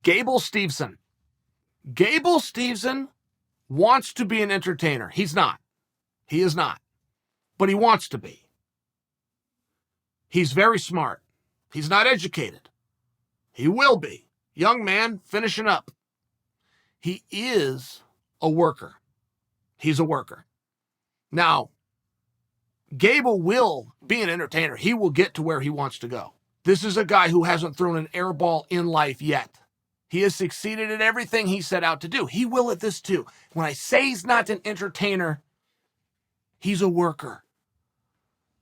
Gable Steveson. Gable Steveson wants to be an entertainer. He's not. He is not. But he wants to be. He's very smart. He's not educated. He will be. Young man, finishing up. He is a worker. He's a worker. Now, Gable will be an entertainer. He will get to where he wants to go. This is a guy who hasn't thrown an air ball in life yet. He has succeeded at everything he set out to do. He will at this too. When I say he's not an entertainer, he's a worker.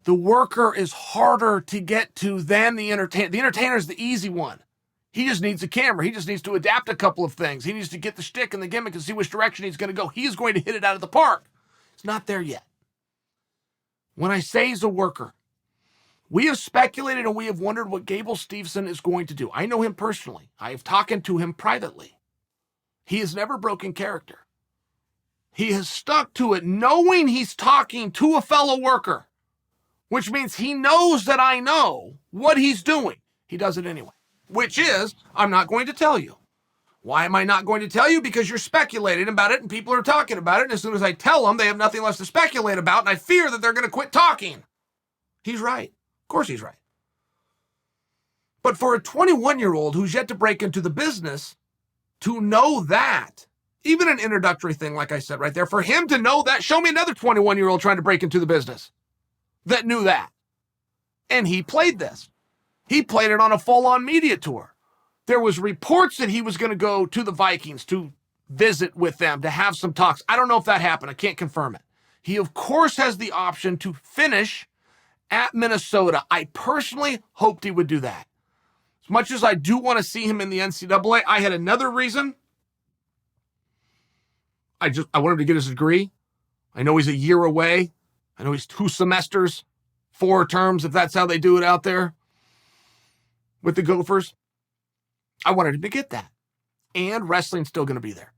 The worker is harder to get to than the entertainer. The entertainer is the easy one. He just needs a camera. He just needs to adapt a couple of things. He needs to get the shtick and the gimmick and see which direction he's going to go. He's going to hit it out of the park. It's not there yet. When I say he's a worker, we have speculated and we have wondered what Gable Steveson is going to do. I know him personally. I have talked to him privately. He has never broken character. He has stuck to it knowing he's talking to a fellow worker, which means he knows that I know what he's doing. He does it anyway, which is, I'm not going to tell you. Why am I not going to tell you? Because you're speculating about it and people are talking about it. And as soon as I tell them, they have nothing less to speculate about. And I fear that they're going to quit talking. He's right. Of course he's right. But for a 21-year-old who's yet to break into the business, to know that, even an introductory thing, like I said right there, for him to know that, show me another 21-year-old trying to break into the business that knew that. And he played this. He played it on a full-on media tour. There was reports that he was going to go to the Vikings to visit with them, to have some talks. I don't know if that happened. I can't confirm it. He, of course, has the option to finish at Minnesota. I personally hoped he would do that. As much as I do want to see him in the NCAA, I had another reason. I want him to get his degree. I know he's a year away. I know he's 2 semesters, 4 terms, if that's how they do it out there with the Gophers. I wanted him to get that. And wrestling's still going to be there.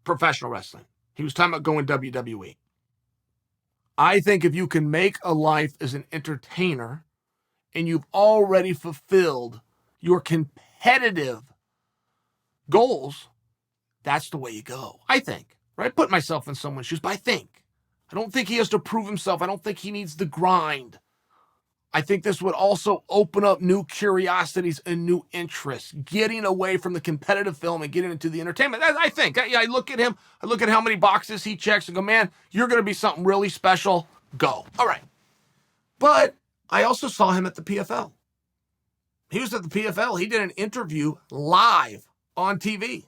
Professional wrestling. He was talking about going WWE. I think if you can make a life as an entertainer and you've already fulfilled your competitive goals, that's the way you go. I think. Right? Put myself in someone's shoes, but I think. I don't think he has to prove himself. I don't think he needs the grind. I think this would also open up new curiosities and new interests, getting away from the competitive film and getting into the entertainment. I think. I look at him, I look at how many boxes he checks and go, man, you're going to be something really special. Go. All right. But I also saw him at the PFL. He was at the PFL. He did an interview live on TV.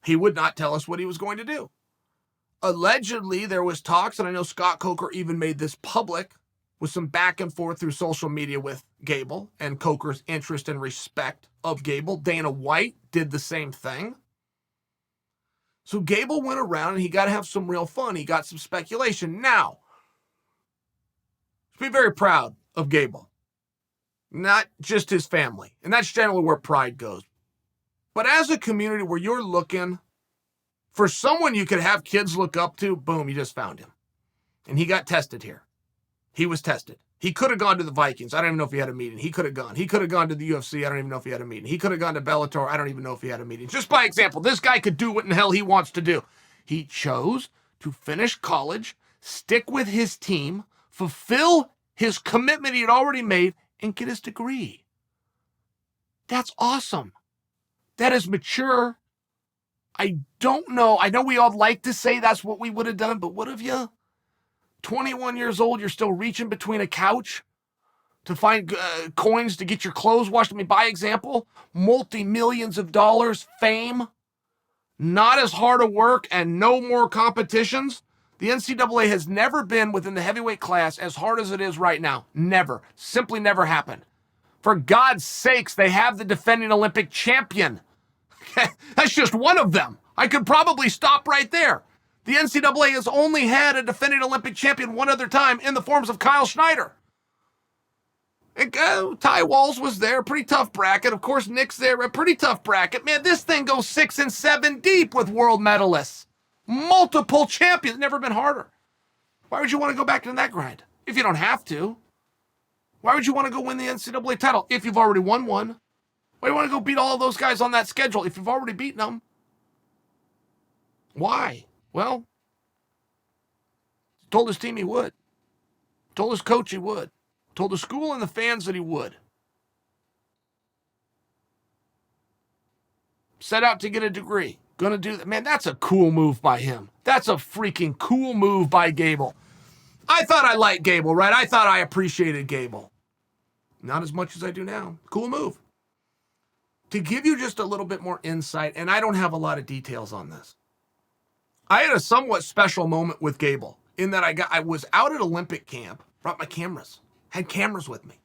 He would not tell us what he was going to do. Allegedly, there was talks, and I know Scott Coker even made this public, with some back and forth through social media with Gable and Coker's interest and respect of Gable. Dana White did the same thing. So Gable went around and he got to have some real fun. He got some speculation. Now, let's be very proud of Gable. Not just his family. And that's generally where pride goes. But as a community where you're looking for someone you could have kids look up to, boom, you just found him. And he got tested here. He was tested. He could have gone to the Vikings. I don't even know if he had a meeting. He could have gone. He could have gone to the UFC. I don't even know if he had a meeting. He could have gone to Bellator. I don't even know if he had a meeting. Just by example, this guy could do what in the hell he wants to do. He chose to finish college, stick with his team, fulfill his commitment he had already made, and get his degree. That's awesome. That is mature. I don't know. I know we all like to say that's what we would have done, but what have you? 21 years old, you're still reaching between a couch to find coins to get your clothes washed. I mean, by example, multi-millions of dollars, fame, not as hard a work, and no more competitions. The NCAA has never been within the heavyweight class as hard as it is right now. Never. Simply never happened. For God's sakes, they have the defending Olympic champion. That's just one of them. I could probably stop right there. The NCAA has only had a defending Olympic champion one other time in the forms of Kyle Schneider. Ty Walls was there, pretty tough bracket. Of course, Nick's there, a pretty tough bracket. Man, this thing goes 6 and 7 deep with world medalists. Multiple champions, never been harder. Why would you want to go back into that grind if you don't have to? Why would you want to go win the NCAA title if you've already won one? Why do you want to go beat all of those guys on that schedule if you've already beaten them? Why? Well, he told his team he would. Told his coach he would. Told the school and the fans that he would. Set out to get a degree. Gonna do that. Man, that's a cool move by him. That's a freaking cool move by Gable. I thought I liked Gable, right? I thought I appreciated Gable. Not as much as I do now. Cool move. To give you just a little bit more insight, and I don't have a lot of details on this. I had a somewhat special moment with Gable in that I was out at Olympic camp, brought my cameras, had cameras with me.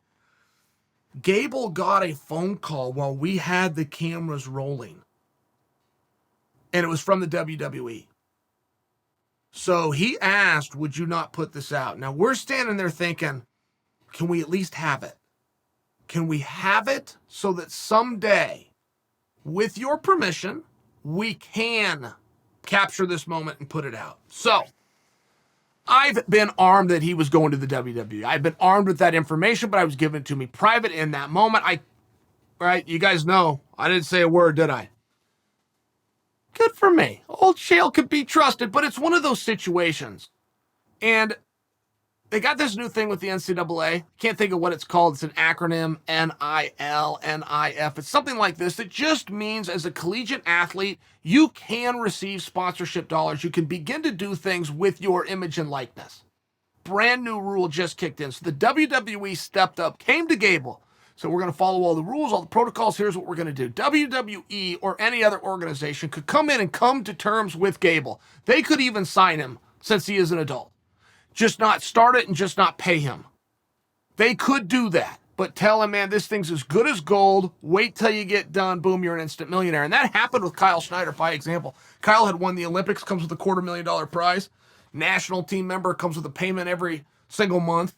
Gable got a phone call while we had the cameras rolling, and it was from the WWE. So he asked, would you not put this out? Now we're standing there thinking, can we at least have it? Can we have it so that someday, with your permission, we can capture this moment and put it out? So I've been armed that he was going to the WWE. I've been armed with that information, but I was given it to me private in that moment. Right, you guys know, I didn't say a word, did I? Good for me. Old Chael could be trusted, but it's one of those situations. And they got this new thing with the NCAA. Can't think of what it's called. It's an acronym, NIL, NIF. It's something like this. It just means as a collegiate athlete, you can receive sponsorship dollars. You can begin to do things with your image and likeness. Brand new rule just kicked in. So the WWE stepped up, came to Gable. So we're going to follow all the rules, all the protocols. Here's what we're going to do. WWE or any other organization could come in and come to terms with Gable. They could even sign him since he is an adult. Just not start it and just not pay him. They could do that, but tell him, man, this thing's as good as gold. Wait till you get done. Boom, you're an instant millionaire. And that happened with Kyle Snyder, by example. Kyle had won the Olympics, comes with a $250,000 prize. National team member, comes with a payment every single month.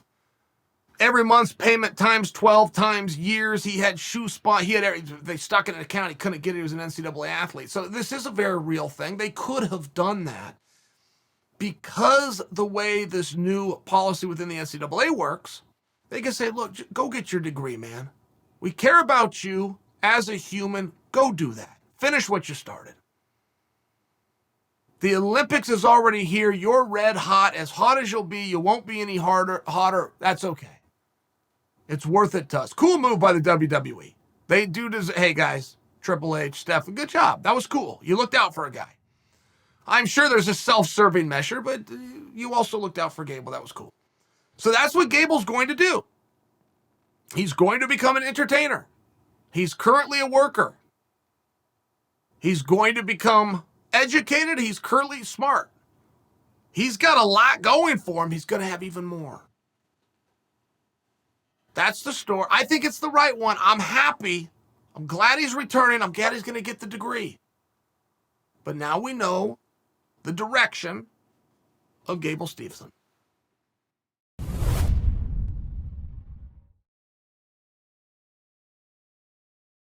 Every month's payment times 12 times years. He had shoe spot. They stuck it in an account. He couldn't get it. He was an NCAA athlete. So this is a very real thing. They could have done that. Because the way this new policy within the NCAA works, they can say, look, go get your degree, man. We care about you as a human. Go do that. Finish what you started. The Olympics is already here. You're red hot as you'll be. You won't be any hotter. That's okay. It's worth it to us. Cool move by the WWE. They do this. Hey, guys, Triple H, Steph, good job. That was cool. You looked out for a guy. I'm sure there's a self-serving measure, but you also looked out for Gable. That was cool. So that's what Gable's going to do. He's going to become an entertainer. He's currently a worker. He's going to become educated. He's currently smart. He's got a lot going for him. He's going to have even more. That's the story. I think it's the right one. I'm happy. I'm glad he's returning. I'm glad he's going to get the degree. But now we know the direction of Gable Steveson.